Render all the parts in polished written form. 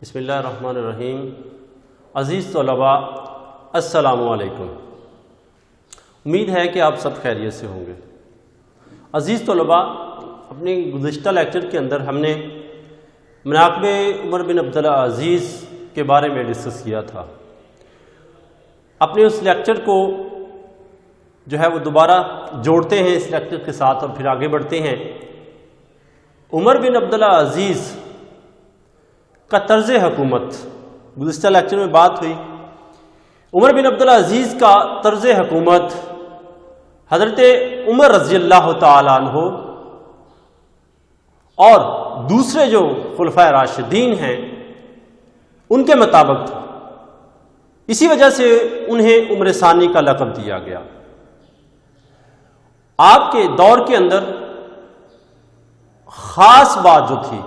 بسم اللہ الرحمن الرحیم۔ عزیز طلباء السلام علیکم، امید ہے کہ آپ سب خیریت سے ہوں گے۔ عزیز طلباء، اپنے گزشتہ لیکچر کے اندر ہم نے مناقب عمر بن عبدالعزیز کے بارے میں ڈسکس کیا تھا۔ اپنے اس لیکچر کو جو ہے وہ دوبارہ جوڑتے ہیں اس لیکچر کے ساتھ اور پھر آگے بڑھتے ہیں۔ عمر بن عبدالعزیز کا طرز حکومت، گزشتہ لیکچر میں بات ہوئی عمر بن عبدالعزیز کا طرز حکومت حضرت عمر رضی اللہ تعالیٰ عنہ اور دوسرے جو خلفائے راشدین ہیں ان کے مطابق تھا، اسی وجہ سے انہیں عمر ثانی کا لقب دیا گیا۔ آپ کے دور کے اندر خاص بات جو تھی،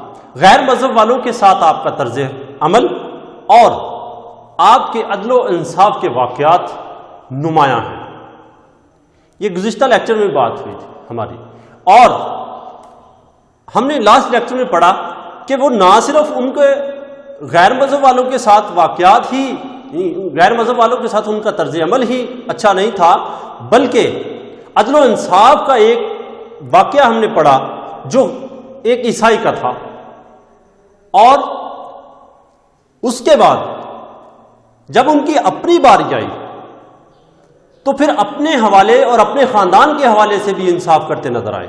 غیر مذہب والوں کے ساتھ آپ کا طرز عمل اور آپ کے عدل و انصاف کے واقعات نمایاں ہیں۔ یہ گزشتہ لیکچر میں بات ہوئی تھی ہماری، اور ہم نے لاسٹ لیکچر میں پڑھا کہ وہ نہ صرف ان کے غیر مذہب والوں کے ساتھ واقعات ہی، غیر مذہب والوں کے ساتھ ان کا طرز عمل ہی اچھا نہیں تھا، بلکہ عدل و انصاف کا ایک واقعہ ہم نے پڑھا جو ایک عیسائی کا تھا، اور اس کے بعد جب ان کی اپنی باری آئی تو پھر اپنے حوالے اور اپنے خاندان کے حوالے سے بھی انصاف کرتے نظر آئے،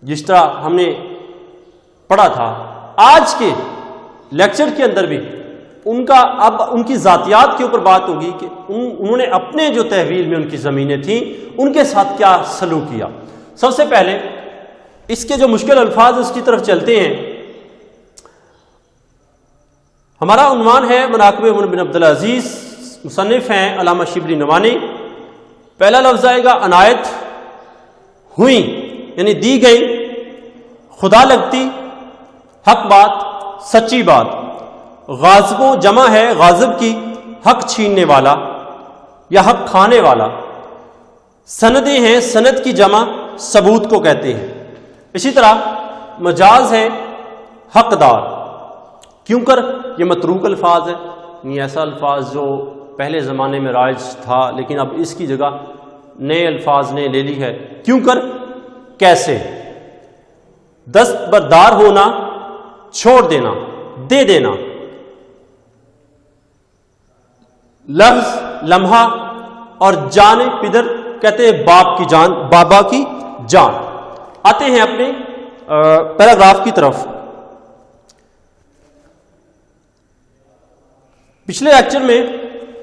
جس طرح ہم نے پڑھا تھا۔ آج کے لیکچر کے اندر بھی اب ان کی ذاتیات کے اوپر بات ہوگی کہ انہوں نے اپنے جو تحویل میں ان کی زمینیں تھیں ان کے ساتھ کیا سلوک کیا۔ سب سے پہلے اس کے جو مشکل الفاظ اس کی طرف چلتے ہیں۔ ہمارا عنوان ہے مناقب عمر بن عبدالعزیز، مصنف ہیں علامہ شبلی نوانی۔ پہلا لفظ آئے گا عنایت ہوئیں، یعنی دی گئی، خدا لگتی، حق بات، سچی بات۔ غاصبوں جمع ہے غاصب کی، حق چھیننے والا یا حق کھانے والا۔ سندیں ہیں سند کی جمع ثبوت کو کہتے ہیں۔ اسی طرح مجاز ہے حقدار، کیوں کر یہ متروک الفاظ ہے، یہ ایسا الفاظ جو پہلے زمانے میں رائج تھا لیکن اب اس کی جگہ نئے الفاظ نے لے لی ہے۔ کیوں کر کیسے، دستبردار ہونا، چھوڑ دینا، دے دینا۔ لفظ لمحہ اور جان پدر کہتے ہیں باپ کی جان، بابا کی جان۔ آتے ہیں اپنے پیراگراف کی طرف۔ پچھلے لیکچر میں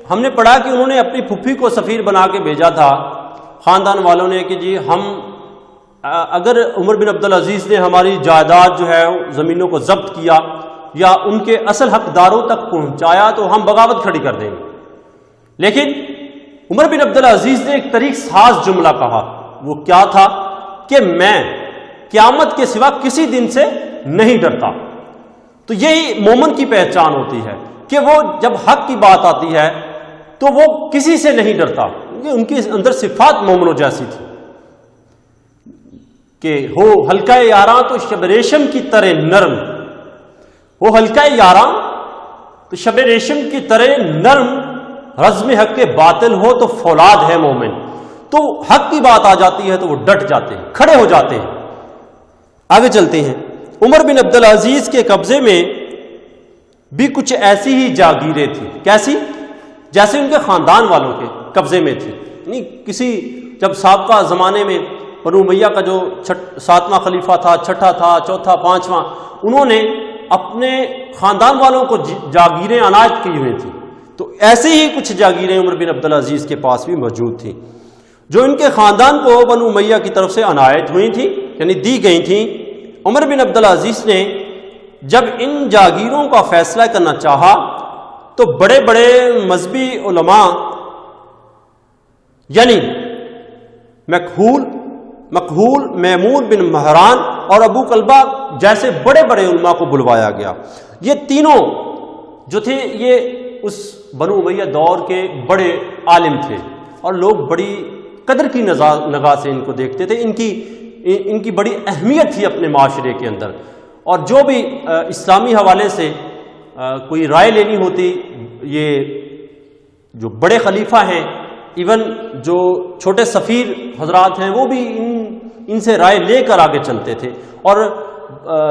ہم نے پڑھا کہ انہوں نے اپنی پھپھی کو سفیر بنا کے بھیجا تھا خاندان والوں نے کہ جی ہم اگر عمر بن عبدالعزیز نے ہماری جائیداد جو ہے زمینوں کو ضبط کیا یا ان کے اصل حقداروں تک پہنچایا تو ہم بغاوت کھڑی کر دیں گے۔ لیکن عمر بن عبدالعزیز نے ایک طریق ساز جملہ کہا، وہ کیا تھا کہ میں قیامت کے سوا کسی دن سے نہیں ڈرتا۔ تو یہی مومن کی پہچان ہوتی ہے کہ وہ جب حق کی بات آتی ہے تو وہ کسی سے نہیں ڈرتا، کیونکہ ان کی اندر صفات مومنوں جیسی تھی کہ ہو حلقہ یاراں تو شب ریشم کی طرح نرم، ہو حلقہ یاراں تو شب ریشم کی طرح نرم، رزم حق کے باطل ہو تو فولاد ہے مومن۔ تو حق کی بات آ جاتی ہے تو وہ ڈٹ جاتے ہیں، کھڑے ہو جاتے ہیں۔ آگے چلتے ہیں۔ عمر بن عبدالعزیز کے قبضے میں بھی کچھ ایسی ہی جاگیریں تھیں، کیسی؟ جیسے ان کے خاندان والوں کے قبضے میں تھی۔ یعنی کسی جب سابقہ زمانے میں بنو امیہ کا جو ساتواں خلیفہ تھا، چھٹا تھا، چوتھا، پانچواں، انہوں نے اپنے خاندان والوں کو جاگیریں عنایت کی ہوئی تھیں، تو ایسے ہی کچھ جاگیریں عمر بن عبدالعزیز کے پاس بھی موجود تھیں جو ان کے خاندان کو بنو امیہ کی طرف سے عنایت ہوئی تھیں، یعنی دی گئی تھیں۔ عمر بن عبدالعزیز نے جب ان جاگیروں کا فیصلہ کرنا چاہا تو بڑے بڑے مذہبی علماء یعنی مکحول، میمون بن مہران اور ابو قلبہ جیسے بڑے بڑے علماء کو بلوایا گیا۔ یہ تینوں جو تھے یہ اس بنو امیہ دور کے بڑے عالم تھے اور لوگ بڑی قدر کی نگاہ سے ان کو دیکھتے تھے، ان کی بڑی اہمیت تھی اپنے معاشرے کے اندر، اور جو بھی اسلامی حوالے سے کوئی رائے لینی ہوتی، یہ جو بڑے خلیفہ ہیں، ایون جو چھوٹے سفیر حضرات ہیں، وہ بھی ان سے رائے لے کر آگے چلتے تھے، اور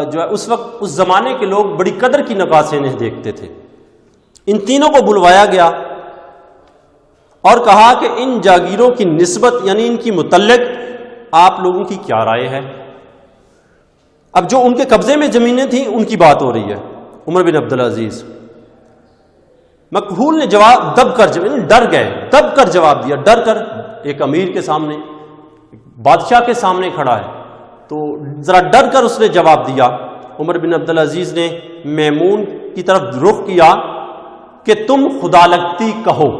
جو ہے اس وقت اس زمانے کے لوگ بڑی قدر کی نگاہ سے انہیں دیکھتے تھے۔ ان تینوں کو بلوایا گیا اور کہا کہ ان جاگیروں کی نسبت یعنی ان کی متعلق آپ لوگوں کی کیا رائے ہے؟ اب جو ان کے قبضے میں زمینیں تھیں ان کی بات ہو رہی ہے۔ عمر بن عبدالعزیز مکحول نے جواب دب کر جواب دیا، ڈر کر، ایک امیر کے سامنے، بادشاہ کے سامنے کھڑا ہے، تو ذرا ڈر کر اس نے جواب دیا۔ عمر بن عبدالعزیز نے میمون کی طرف رخ کیا کہ تم خدا لگتی کہو،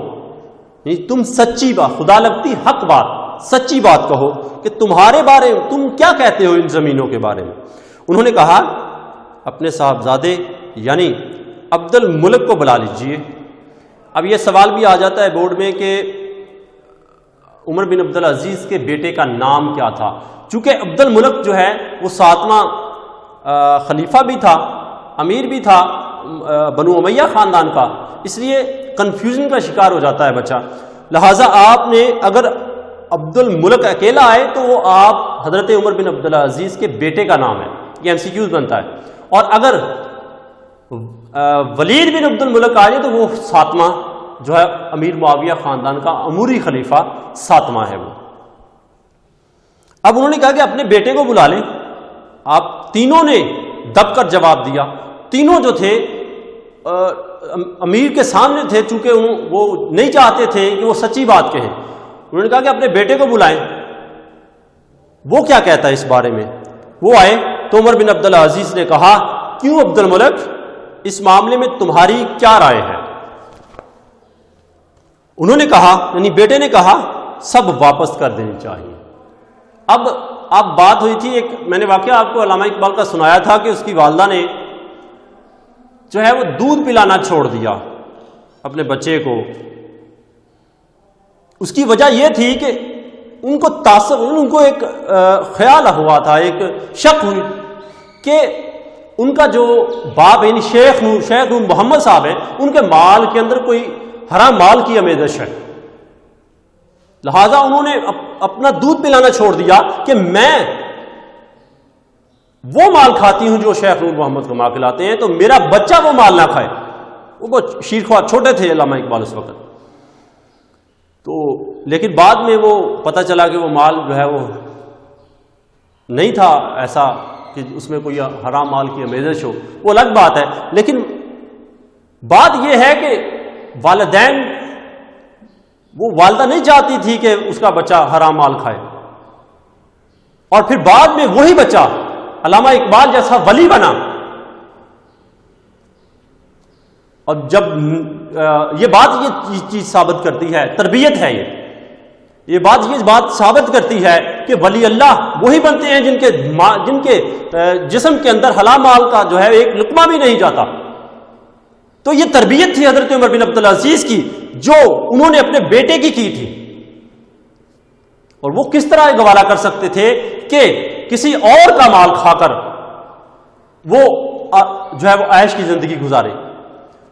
یعنی تم سچی بات، خدا لگتی حق بات، سچی بات کہو کہ تمہارے بارے میں تم کیا کہتے ہو ان زمینوں کے بارے میں۔ انہوں نے کہا اپنے صاحبزادے یعنی عبد الملک کو بلا لیجئے۔ اب یہ سوال بھی آ جاتا ہے بورڈ میں کہ عمر بن عبدالعزیز کے بیٹے کا نام کیا تھا، چونکہ عبد الملک جو ہے وہ 7واں خلیفہ بھی تھا، امیر بھی تھا بنو امیہ خاندان کا، اس لیے کنفیوژن کا شکار ہو جاتا ہے بچہ۔ لہٰذا آپ نے اگر عبد الملک اکیلا آئے تو وہ آپ حضرت عمر بن عبدالعزیز کے بیٹے کا نام ہے، یہ MCQs بنتا ہے، اور اگر ولید بن عبد الملک آئے تو وہ 7واں جو ہے امیر معاویہ خاندان کا اموری خلیفہ 7واں ہے وہ۔ اب انہوں نے کہا کہ اپنے بیٹے کو بلا لیں۔ آپ تینوں نے دب کر جواب دیا، تینوں جو تھے امیر کے سامنے تھے، چونکہ وہ نہیں چاہتے تھے کہ وہ سچی بات کہیں۔ انہوں نے کہا کہ اپنے بیٹے کو بلائیں، وہ کیا کہتا ہے اس بارے میں۔ وہ آئے تو عمر بن عبدالعزیز نے کہا کیوں عبد الملک، اس معاملے میں تمہاری کیا رائے ہے؟ انہوں نے کہا یعنی بیٹے نے کہا سب واپس کر دینی چاہیے۔ اب بات ہوئی تھی، ایک میں نے واقعہ آپ کو علامہ اقبال کا سنایا تھا کہ اس کی والدہ نے جو ہے وہ دودھ پلانا چھوڑ دیا اپنے بچے کو۔ اس کی وجہ یہ تھی کہ ان کو ایک خیال ہوا تھا، ایک شک ہوئی کہ ان کا جو باپ یعنی شیخ نور محمد صاحب ہیں، ان کے مال کے اندر کوئی حرام مال کی آمیزش ہے، لہذا انہوں نے اپنا دودھ پلانا چھوڑ دیا کہ میں وہ مال کھاتی ہوں جو شیخ نور محمد کما کے لاتے ہیں، تو میرا بچہ وہ مال نہ کھائے۔ وہ شیرخواہ چھوٹے تھے علامہ اقبال اس وقت، تو لیکن بعد میں وہ پتہ چلا کہ وہ مال جو ہے وہ نہیں تھا ایسا کہ اس میں کوئی حرام مال کی آمیزش ہو، وہ الگ بات ہے۔ لیکن بات یہ ہے کہ والدین، وہ والدہ نہیں چاہتی تھی کہ اس کا بچہ حرام مال کھائے، اور پھر بعد میں وہی بچہ علامہ اقبال جیسا ولی بنا۔ اور جب یہ چیز ثابت کرتی ہے، تربیت ہے یہ بات ثابت کرتی ہے کہ ولی اللہ وہی بنتے ہیں جن کے جسم کے اندر حلال مال کا جو ہے ایک لقمہ بھی نہیں جاتا۔ تو یہ تربیت تھی حضرت عمر بن عبدالعزیز کی، جو انہوں نے اپنے بیٹے کی تھی، اور وہ کس طرح گوارا کر سکتے تھے کہ کسی اور کا مال کھا کر وہ جو ہے وہ عیش کی زندگی گزارے۔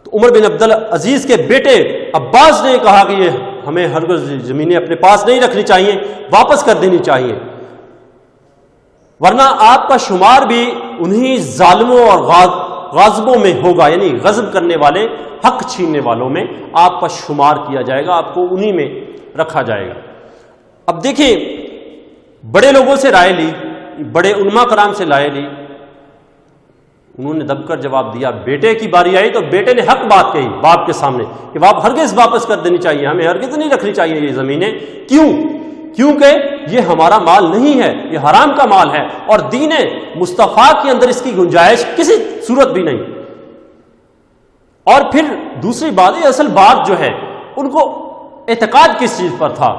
تو عمر بن عبدالعزیز کے بیٹے عباس نے کہا کہ یہ ہمیں ہرگز زمینیں اپنے پاس نہیں رکھنی چاہیے، واپس کر دینی چاہیے، ورنہ آپ کا شمار بھی انہی ظالموں اور غاصبوں میں ہوگا، یعنی غضب کرنے والے، حق چھیننے والوں میں آپ کا شمار کیا جائے گا، آپ کو انہی میں رکھا جائے گا۔ اب دیکھیں، بڑے لوگوں سے رائے لی، بڑے علماء کرام سے رائے لی، انہوں نے دب کر جواب دیا۔ بیٹے کی باری آئی تو بیٹے نے حق بات کہی باپ کے سامنے کہ باپ ہرگز واپس کر دینی چاہیے، ہمیں ہرگز نہیں رکھنی چاہیے یہ زمینیں۔ کیونکہ یہ ہمارا مال نہیں ہے، یہ حرام کا مال ہے، اور دین مصطفیٰ کے اندر اس کی گنجائش کسی صورت بھی نہیں۔ اور پھر دوسری بات، اصل بات جو ہے، ان کو اعتقاد کس چیز پر تھا،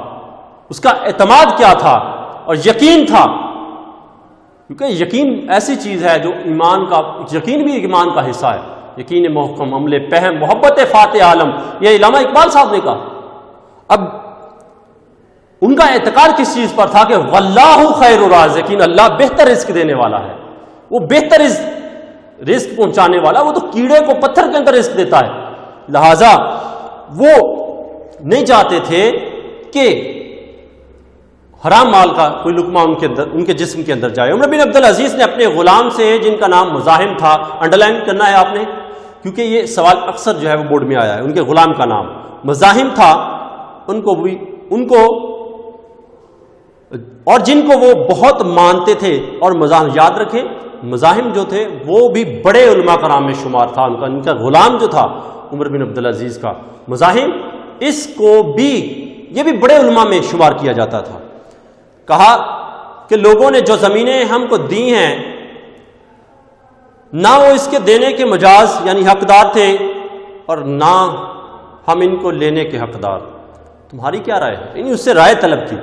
اس کا اعتماد کیا تھا، اور یقین تھا، کیونکہ یقین ایسی چیز ہے جو یقین بھی ایمان کا حصہ ہے، یقین محکم، عمل فہم، محبت فاتح عالم، یہ علامہ اقبال صاحب نے کہا۔ اب ان کا اعتقاد کس چیز پر تھا کہ واللہ خیر الرازقین، اللہ بہتر رزق دینے والا ہے، وہ بہتر رزق رزق پہنچانے والا، وہ تو کیڑے کو پتھر کے اندر رزق دیتا ہے. لہذا وہ نہیں چاہتے تھے کہ حرام مال کا کوئی لقمہ ان کے جسم کے اندر جائے. عمر بن عبدالعزیز نے اپنے غلام سے، جن کا نام مزاحم تھا، انڈرلائن کرنا ہے آپ نے کیونکہ یہ سوال اکثر جو ہے وہ بورڈ میں آیا ہے، ان کے غلام کا نام مزاحم تھا، ان کو اور جن کو وہ بہت مانتے تھے. اور مزاحم یاد رکھیں، مزاحم جو تھے وہ بھی بڑے علماء کرام میں شمار تھا. ان کا غلام جو تھا عمر بن عبدالعزیز کا مزاحم، اس کو بھی یہ بھی بڑے علماء میں شمار کیا جاتا تھا. کہا کہ لوگوں نے جو زمینیں ہم کو دی ہیں، نہ وہ اس کے دینے کے مجاز یعنی حقدار تھے، اور نہ ہم ان کو لینے کے حقدار. تمہاری کیا رائے ہے؟ یعنی اس سے رائے طلب کی.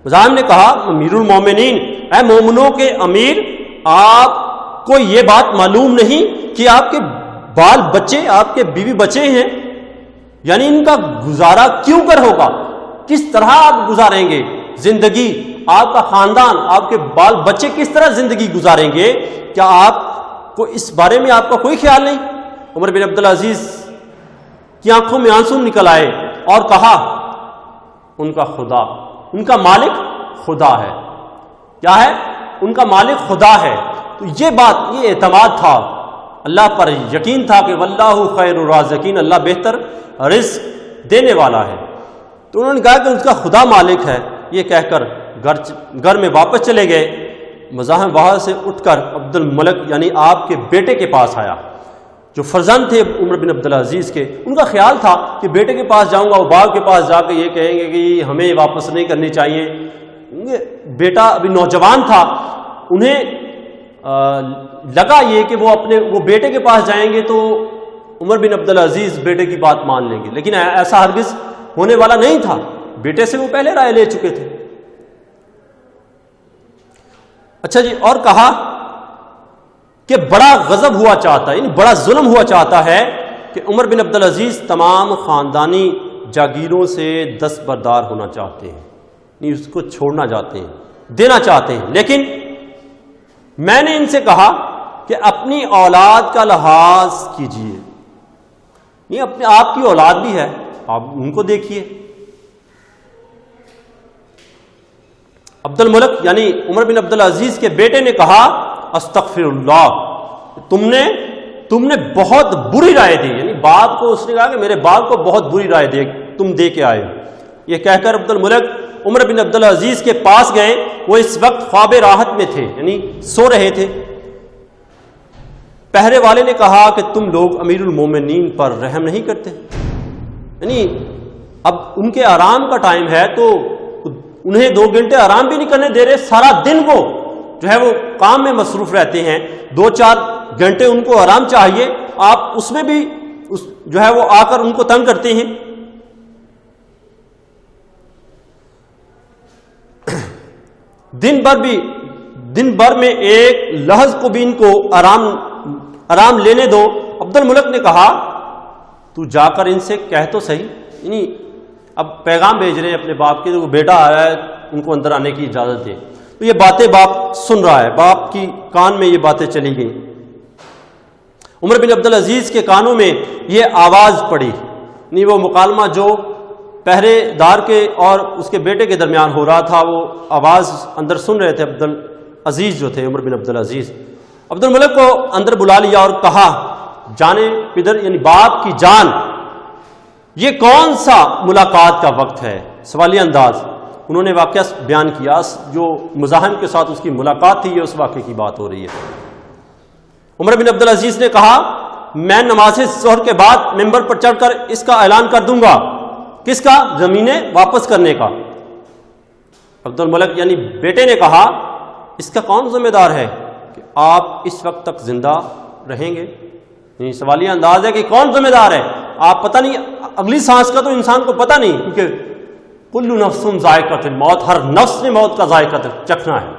مزاحم نے کہا امیر المومنین، اے مومنوں کے امیر، آپ کو یہ بات معلوم نہیں کہ آپ کے بال بچے، آپ کے بیوی بچے ہیں، یعنی ان کا گزارا کیوں کر ہوگا؟ کس طرح آپ گزاریں گے زندگی؟ آپ کا خاندان، آپ کے بال بچے کس طرح زندگی گزاریں گے؟ کیا آپ کو اس بارے میں آپ کا کوئی خیال نہیں؟ عمر بن عبدالعزیز کی آنکھوں میں آنسو نکل آئے اور کہا ان کا خدا، ان کا مالک خدا ہے. کیا ہے؟ ان کا مالک خدا ہے. تو یہ بات، یہ اعتماد تھا، اللہ پر یقین تھا کہ واللہ خیر الرازقین، اللہ بہتر رزق دینے والا ہے. تو انہوں نے کہا کہ اس کا خدا مالک ہے. یہ کہہ کر گھر میں واپس چلے گئے. مزاحم وہاں سے اٹھ کر عبد الملک یعنی آپ کے بیٹے کے پاس آیا، جو فرزند تھے عمر بن عبدالعزیز کے. ان کا خیال تھا کہ بیٹے کے پاس جاؤں گا، وہ باپ کے پاس جا کے یہ کہیں گے کہ ہمیں واپس نہیں کرنی چاہیے. بیٹا ابھی نوجوان تھا، انہیں لگا یہ کہ وہ بیٹے کے پاس جائیں گے تو عمر بن عبدالعزیز بیٹے کی بات مان لیں گے. لیکن ایسا ہرگز ہونے والا نہیں تھا. بیٹے سے وہ پہلے رائے لے چکے تھے. اچھا جی، اور کہا کہ بڑا غضب ہوا چاہتا ہے، یعنی بڑا ظلم ہوا چاہتا ہے کہ عمر بن عبدالعزیز تمام خاندانی جاگیروں سے دستبردار ہونا چاہتے ہیں، یعنی اس کو چھوڑنا چاہتے ہیں، دینا چاہتے ہیں. لیکن میں نے ان سے کہا کہ اپنی اولاد کا لحاظ کیجیے. نہیں، اپنے آپ کی اولاد بھی ہے، آپ ان کو دیکھیے. عبد الملک یعنی عمر بن عبدالعزیز کے بیٹے نے کہا استغفر اللہ، تم نے بہت بری رائے دی. یعنی باپ کو اس نے کہا کہ میرے باپ کو بہت بری رائے تم دے کے آئے. یہ کہہ کر عبد الملک عمر بن عبدالعزیز کے پاس گئے. وہ اس وقت خواب راحت میں تھے، یعنی سو رہے تھے. پہرے والے نے کہا کہ تم لوگ امیر المومنین پر رحم نہیں کرتے. یعنی اب ان کے آرام کا ٹائم ہے تو انہیں 2 گھنٹے آرام بھی نہیں کرنے دے رہے. سارا دن وہ جو ہے وہ کام میں مصروف رہتے ہیں، 2-4 گھنٹے ان کو آرام چاہیے. آپ اس میں بھی جو ہے وہ آ کر ان کو تنگ کرتے ہیں. دن بھر میں ایک لحظ کو بھی ان کو آرام لینے دو. عبد الملک نے کہا تو جا کر ان سے کہہ تو صحیح. یعنی اب پیغام بھیج رہے ہیں اپنے باپ کے، وہ بیٹا آیا ہے، ان کو اندر آنے کی اجازت دے. تو یہ باتیں باپ سن رہا ہے، باپ کی کان میں یہ باتیں چلی گئیں. عمر بن عبدالعزیز کے کانوں میں یہ آواز پڑی. نہیں، وہ مکالمہ جو پہرے دار کے اور اس کے بیٹے کے درمیان ہو رہا تھا، وہ آواز اندر سن رہے تھے عبدالعزیز جو تھے، عمر بن عبدالعزیز. عبد الملک کو اندر بلا لیا اور کہا جانے پدر یعنی باپ کی جان، یہ کون سا ملاقات کا وقت ہے؟ سوالیہ انداز. انہوں نے واقعہ بیان کیا جو مزاحم کے ساتھ اس کی ملاقات تھی. یہ اس واقعے کی بات ہو رہی ہے. عمر بن عبدالعزیز نے کہا میں نماز ظہر کے بعد ممبر پر چڑھ کر اس کا اعلان کر دوں گا. کس کا؟ زمینیں واپس کرنے کا. عبد الملک یعنی بیٹے نے کہا اس کا کون ذمہ دار ہے کہ آپ اس وقت تک زندہ رہیں گے؟ یعنی سوالیہ انداز ہے کہ کون ذمہ دار ہے. آپ پتہ نہیں، اگلی سانس کا تو انسان کو پتہ نہیں، کیونکہ کل نفس ذائقۃ الموت، ہر نفس نے موت کا ذائقہ چکھنا ہے.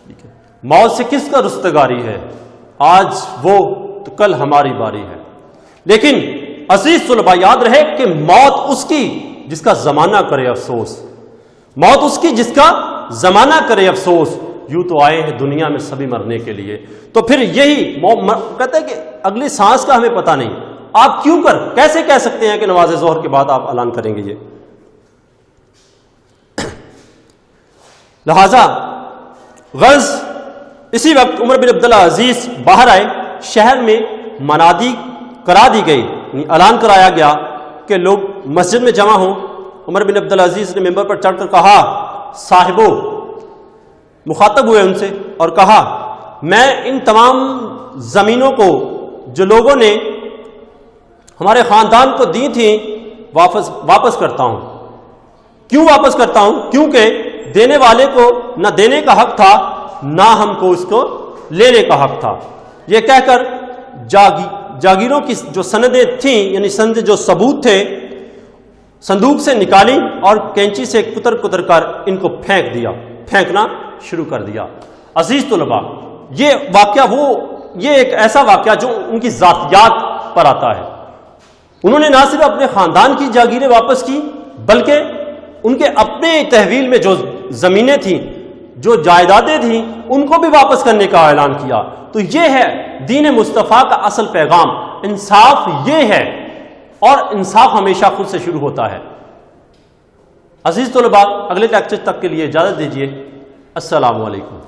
ٹھیک ہے، موت سے کس کا رستگاری ہے؟ آج وہ تو کل ہماری باری ہے. لیکن عزیز طلباء یاد رہے کہ موت اس کی جس کا زمانہ کرے افسوس، موت اس کی جس کا زمانہ کرے افسوس. یوں تو آئے ہیں دنیا میں سبھی مرنے کے لیے. تو پھر یہی کہتے ہیں کہ اگلی سانس کا ہمیں پتہ نہیں. آپ کیسے کہہ سکتے ہیں کہ نماز ظہر کے بعد آپ اعلان کریں گے؟ یہ لہذا غرض اسی وقت عمر بن عبدالعزیز باہر آئے. شہر میں منادی کرا دی گئی، یعنی اعلان کرایا گیا کہ لوگ مسجد میں جمع ہوں. عمر بن عبدالعزیز نے ممبر پر چڑھ کر کہا، صاحبو، مخاطب ہوئے ان سے اور کہا، میں ان تمام زمینوں کو جو لوگوں نے ہمارے خاندان کو دی تھیں واپس کرتا ہوں. کیوں واپس کرتا ہوں؟ کیونکہ دینے والے کو نہ دینے کا حق تھا، نہ ہم کو اس کو لینے کا حق تھا. یہ کہہ کر جاگیروں کی جو سندیں تھیں، یعنی سند جو ثبوت تھے، صندوق سے نکالی اور کینچی سے کتر کتر کر ان کو پھینکنا شروع کر دیا. عزیز طلباء، یہ ایک ایسا واقعہ جو ان کی ذاتیات پر آتا ہے. انہوں نے نہ صرف اپنے خاندان کی جاگیریں واپس کی، بلکہ ان کے اپنے تحویل میں جو زمینیں تھیں، جو جائیدادیں تھیں، ان کو بھی واپس کرنے کا اعلان کیا. تو یہ ہے دین مصطفیٰ کا اصل پیغام. انصاف یہ ہے، اور انصاف ہمیشہ خود سے شروع ہوتا ہے. عزیز طلباء، اگلے لیکچر تک کے لیے اجازت دیجیے. السلام علیکم.